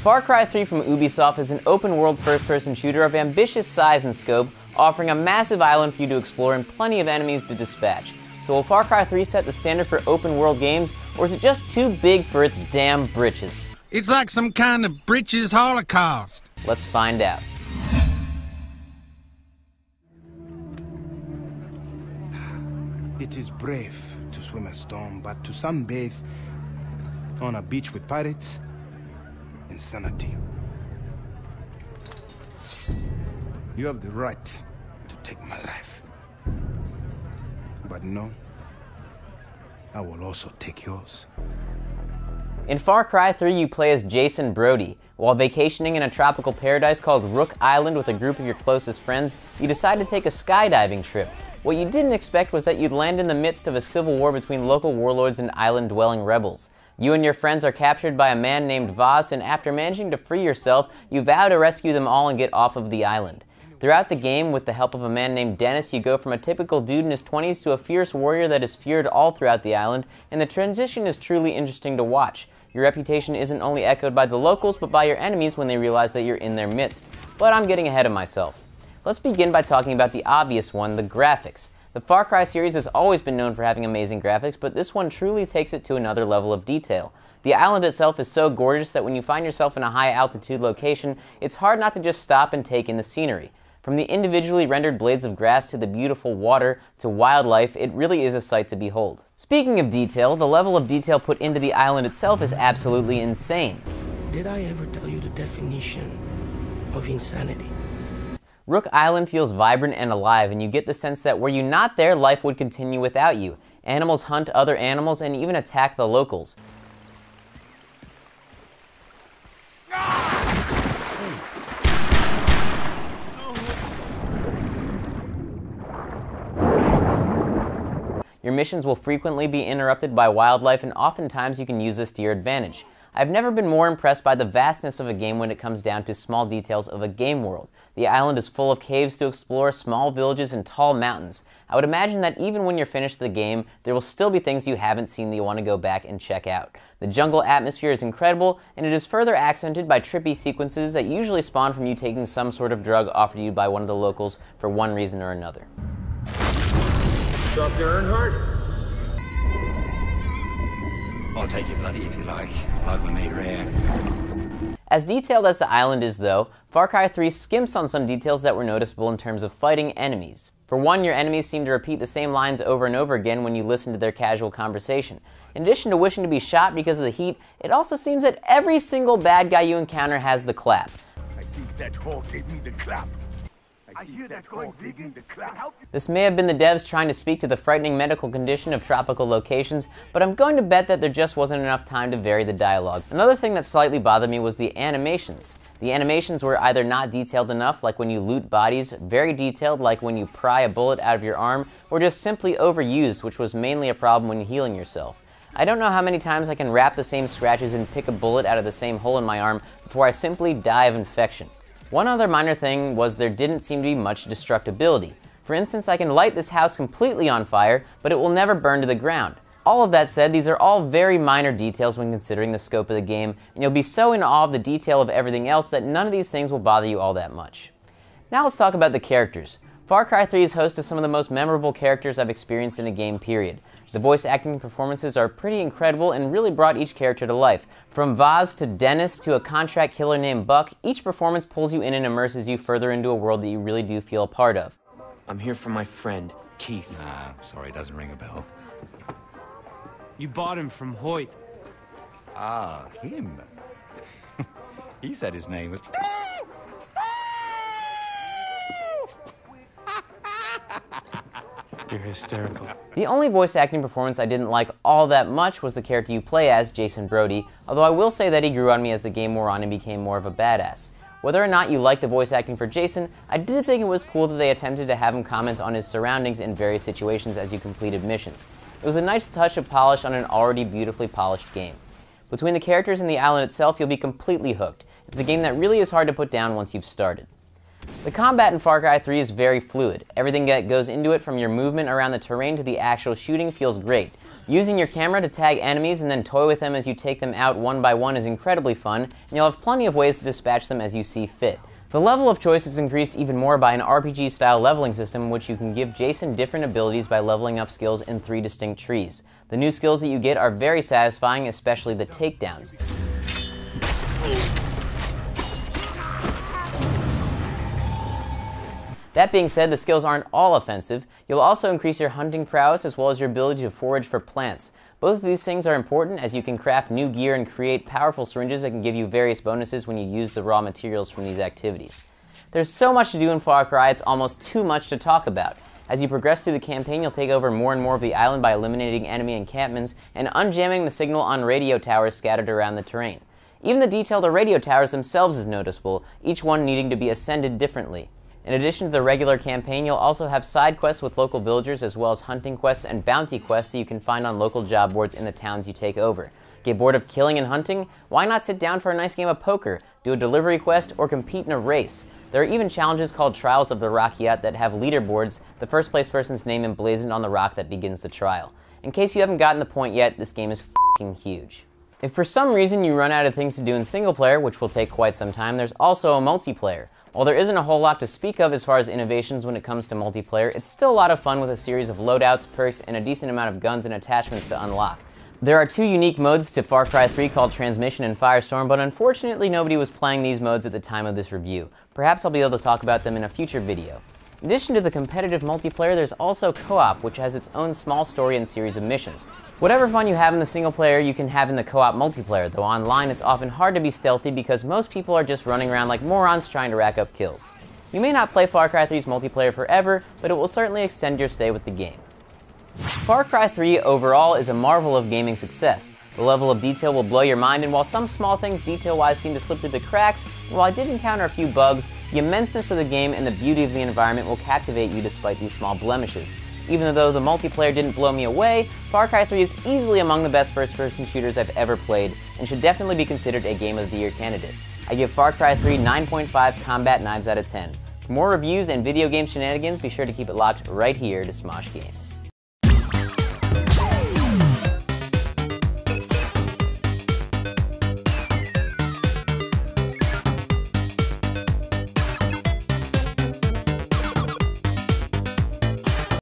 Far Cry 3 from Ubisoft is an open-world first-person shooter of ambitious size and scope, offering a massive island for you to explore and plenty of enemies to dispatch. So will Far Cry 3 set the standard for open-world games, or is it just too big for its damn britches? It's like some kind of britches holocaust. Let's find out. It is brave to swim a storm, but to sunbathe on a beach with pirates, insanity. You have the right to take my life. But no, I will also take yours. In Far Cry 3, you play as Jason Brody. While vacationing in a tropical paradise called Rook Island with a group of your closest friends, you decide to take a skydiving trip. What you didn't expect was that you'd land in the midst of a civil war between local warlords and island-dwelling rebels. You and your friends are captured by a man named Vaz, and after managing to free yourself, you vow to rescue them all and get off of the island. Throughout the game, with the help of a man named Dennis, you go from a typical dude in his 20s to a fierce warrior that is feared all throughout the island, and the transition is truly interesting to watch. Your reputation isn't only echoed by the locals, but by your enemies when they realize that you're in their midst. But I'm getting ahead of myself. Let's begin by talking about the obvious one, the graphics. The Far Cry series has always been known for having amazing graphics, but this one truly takes it to another level of detail. The island itself is so gorgeous that when you find yourself in a high-altitude location, it's hard not to just stop and take in the scenery. From the individually rendered blades of grass to the beautiful water to wildlife, it really is a sight to behold. Speaking of detail, the level of detail put into the island itself is absolutely insane. Did I ever tell you the definition of insanity? Rook Island feels vibrant and alive, and you get the sense that were you not there, life would continue without you. Animals hunt other animals and even attack the locals. Your missions will frequently be interrupted by wildlife, and oftentimes you can use this to your advantage. I've never been more impressed by the vastness of a game when it comes down to small details of a game world. The island is full of caves to explore, small villages, and tall mountains. I would imagine that even when you're finished the game, there will still be things you haven't seen that you want to go back and check out. The jungle atmosphere is incredible, and it is further accented by trippy sequences that usually spawn from you taking some sort of drug offered to you by one of the locals for one reason or another. Dr. Earnhardt? I'll take your bloody if you like with me rare. As detailed as the island is though, Far Cry 3 skimps on some details that were noticeable in terms of fighting enemies. For one, your enemies seem to repeat the same lines over and over again when you listen to their casual conversation. In addition to wishing to be shot because of the heat, it also seems that every single bad guy you encounter has the clap. I think that hawk gave me the clap. I hear that going vegan. This may have been the devs trying to speak to the frightening medical condition of tropical locations, but I'm going to bet that there just wasn't enough time to vary the dialogue. Another thing that slightly bothered me was the animations. The animations were either not detailed enough, like when you loot bodies, very detailed, like when you pry a bullet out of your arm, or just simply overused, which was mainly a problem when healing yourself. I don't know how many times I can wrap the same scratches and pick a bullet out of the same hole in my arm before I simply die of infection. One other minor thing was there didn't seem to be much destructibility. For instance, I can light this house completely on fire, but it will never burn to the ground. All of that said, these are all very minor details when considering the scope of the game, and you'll be so in awe of the detail of everything else that none of these things will bother you all that much. Now let's talk about the characters. Far Cry 3 is host to some of the most memorable characters I've experienced in a game, period. The voice acting performances are pretty incredible and really brought each character to life. From Vaz to Dennis to a contract killer named Buck, each performance pulls you in and immerses you further into a world that you really do feel a part of. I'm here for my friend, Keith. Sorry, doesn't ring a bell. You bought him from Hoyt. Ah, him. He said his name was... You're hysterical. The only voice acting performance I didn't like all that much was the character you play as, Jason Brody, although I will say that he grew on me as the game wore on and became more of a badass. Whether or not you like the voice acting for Jason, I did think it was cool that they attempted to have him comment on his surroundings in various situations as you completed missions. It was a nice touch of polish on an already beautifully polished game. Between the characters and the island itself, you'll be completely hooked. It's a game that really is hard to put down once you've started. The combat in Far Cry 3 is very fluid. Everything that goes into it, from your movement around the terrain to the actual shooting, feels great. Using your camera to tag enemies and then toy with them as you take them out one by one is incredibly fun, and you'll have plenty of ways to dispatch them as you see fit. The level of choice is increased even more by an RPG-style leveling system in which you can give Jason different abilities by leveling up skills in 3 distinct trees. The new skills that you get are very satisfying, especially the takedowns. That being said, the skills aren't all offensive. You'll also increase your hunting prowess as well as your ability to forage for plants. Both of these things are important as you can craft new gear and create powerful syringes that can give you various bonuses when you use the raw materials from these activities. There's so much to do in Far Cry, it's almost too much to talk about. As you progress through the campaign, you'll take over more and more of the island by eliminating enemy encampments and unjamming the signal on radio towers scattered around the terrain. Even the detail of the radio towers themselves is noticeable, each one needing to be ascended differently. In addition to the regular campaign, you'll also have side quests with local villagers as well as hunting quests and bounty quests that you can find on local job boards in the towns you take over. Get bored of killing and hunting? Why not sit down for a nice game of poker, do a delivery quest, or compete in a race? There are even challenges called Trials of the Rakyat that have leaderboards, the first place person's name emblazoned on the rock that begins the trial. In case you haven't gotten the point yet, this game is f***ing huge. If for some reason you run out of things to do in single player, which will take quite some time, there's also a multiplayer. While there isn't a whole lot to speak of as far as innovations when it comes to multiplayer, it's still a lot of fun with a series of loadouts, perks, and a decent amount of guns and attachments to unlock. There are 2 unique modes to Far Cry 3 called Transmission and Firestorm, but unfortunately nobody was playing these modes at the time of this review. Perhaps I'll be able to talk about them in a future video. In addition to the competitive multiplayer, there's also co-op, which has its own small story and series of missions. Whatever fun you have in the single player, you can have in the co-op multiplayer, though online it's often hard to be stealthy because most people are just running around like morons trying to rack up kills. You may not play Far Cry 3's multiplayer forever, but it will certainly extend your stay with the game. Far Cry 3 overall is a marvel of gaming success. The level of detail will blow your mind, and while some small things detail-wise seem to slip through the cracks, and while I did encounter a few bugs, the immenseness of the game and the beauty of the environment will captivate you despite these small blemishes. Even though the multiplayer didn't blow me away, Far Cry 3 is easily among the best first-person shooters I've ever played, and should definitely be considered a Game of the Year candidate. I give Far Cry 3 9.5 combat knives out of 10. For more reviews and video game shenanigans, be sure to keep it locked right here to Smosh Games.